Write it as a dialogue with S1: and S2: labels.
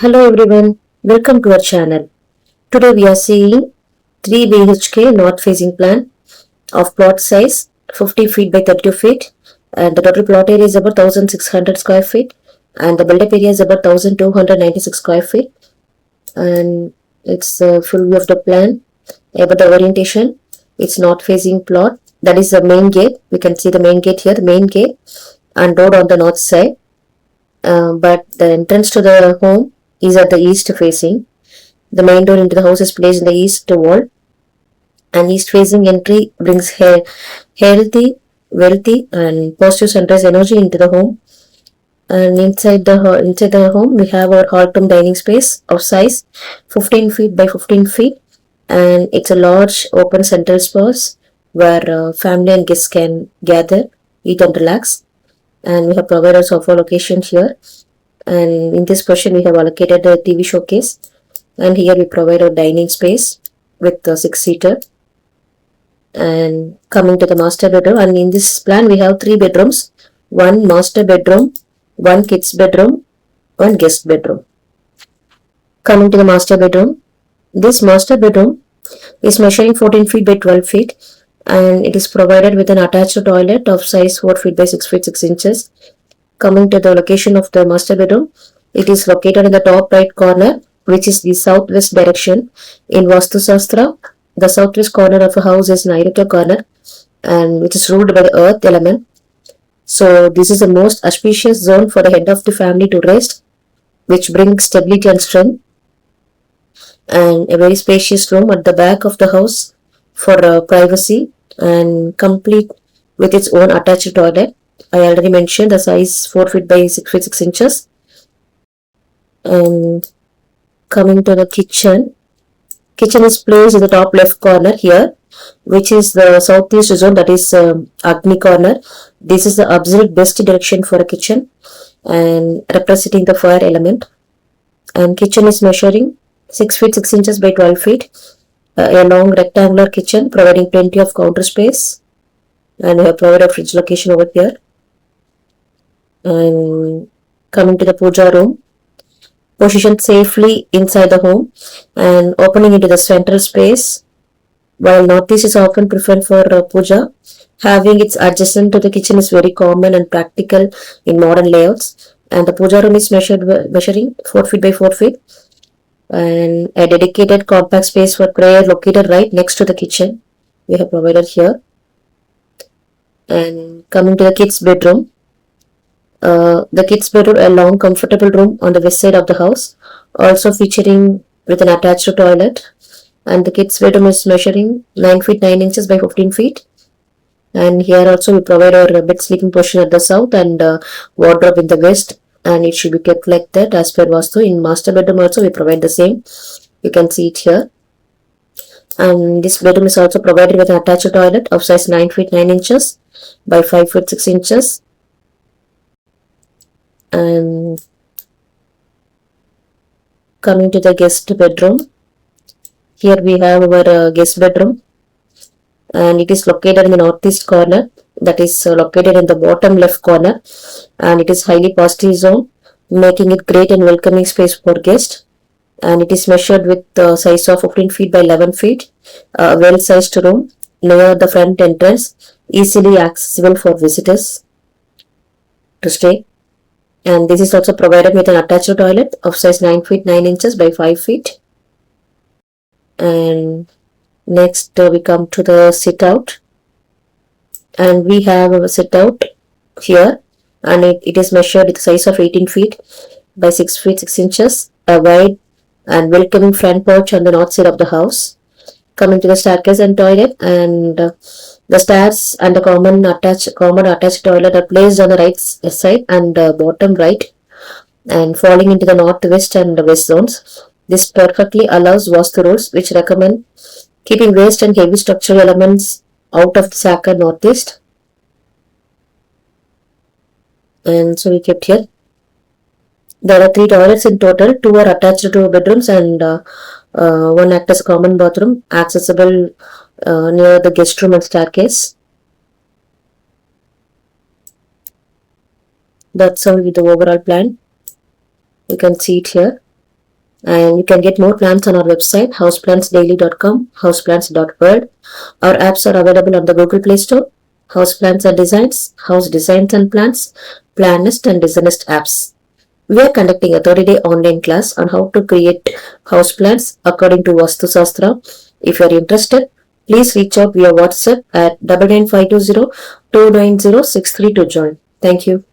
S1: Hello everyone, welcome to our channel. Today we are seeing 3 BHK north facing plan of plot size 50 feet by 32 feet, and the total plot area is about 1600 square feet, and the build up area is about 1296 square feet, and it's a full view of the plan. About the orientation, it's north facing plot, that is the main gate. We can see the main gate here, the main gate and road on the north side, but the entrance to the home is at the east facing. The main door into the house is placed in the east wall, and east facing entry brings healthy, wealthy, and positive sunrise energy into the home. And inside the home, we have our hall room dining space of size 15 feet by 15 feet, and it's a large open central space where family and guests can gather, eat, and relax. And we have provided a sofa location here. And in this portion, we have allocated a TV showcase, and here we provide a dining space with a 6-seater. And coming to the master bedroom, and in this plan we have 3 bedrooms, 1 master bedroom, 1 kids bedroom, 1 guest bedroom. Coming to the master bedroom, this master bedroom is measuring 14 feet by 12 feet, and it is provided with an attached toilet of size 4 feet by 6 feet 6 inches. Coming to the location of the master bedroom, it is located in the top right corner, which is the southwest direction. In Vastu Shastra, the southwest corner of a house is Nairuta corner, and which is ruled by the earth element. So this is the most auspicious zone for the head of the family to rest, which brings stability and strength. And a very spacious room at the back of the house for privacy, and complete with its own attached toilet. I already mentioned the size 4 feet by 6 feet 6 inches. And coming to the kitchen is placed in the top left corner here, which is the southeast zone, that is Agni corner. This is the absolute best direction for a kitchen and representing the fire element. And kitchen is measuring 6 feet 6 inches by 12 feet. A long rectangular kitchen providing plenty of counter space, and we have provided a fridge location over here. And coming to the puja room, positioned safely inside the home and opening into the central space. While northeast is often preferred for puja, having its adjacent to the kitchen is very common and practical in modern layouts. And the puja room is measuring 4 feet by 4 feet, and a dedicated compact space for prayer located right next to the kitchen we have provided here. And coming to the kids bedroom, the kids bedroom, a long comfortable room on the west side of the house, also featuring with an attached toilet. And the kids bedroom is measuring 9 feet 9 inches by 15 feet. And here also we provide our bed sleeping portion at the south and wardrobe in the west, and it should be kept like that as per Vastu. In master bedroom also we provide the same. You can see it here. And this bedroom is also provided with an attached toilet of size 9 feet 9 inches by 5 feet 6 inches. And coming to the guest bedroom, here we have our guest bedroom, and it is located in the northeast corner, that is located in the bottom left corner, and it is highly positive zone, making it great and welcoming space for guests. And it is measured with the size of 15 feet by 11 feet, a well sized room near the front entrance, easily accessible for visitors to stay. And this is also provided with an attached toilet of size 9 feet 9 inches by 5 feet. And next we come to the sit out, and we have a sit out here, and it is measured with the size of 18 feet by 6 feet 6 inches, a wide and welcoming front porch on the north side of the house. Coming to the staircase and toilet, and the stairs and the common attached toilet are placed on the right side and bottom right, and falling into the northwest and west zones. This perfectly allows Vastu rules, which recommend keeping waste and heavy structural elements out of the sacred northeast. And so we kept here. There are 3 toilets in total. 2 are attached to bedrooms, and 1 act as a common bathroom, accessible near the guest room and staircase. That's how with the overall plan. You can see it here. And you can get more plants on our website, houseplantsdaily.com, houseplants.world. Our apps are available on the Google Play Store. Houseplants and Designs, House Designs and Plants, Planist and Designist apps. We are conducting a 30-day online class on how to create houseplants according to Vastu Sastra. If you are interested, please reach out via WhatsApp at 99520 290 632 to join. Thank you.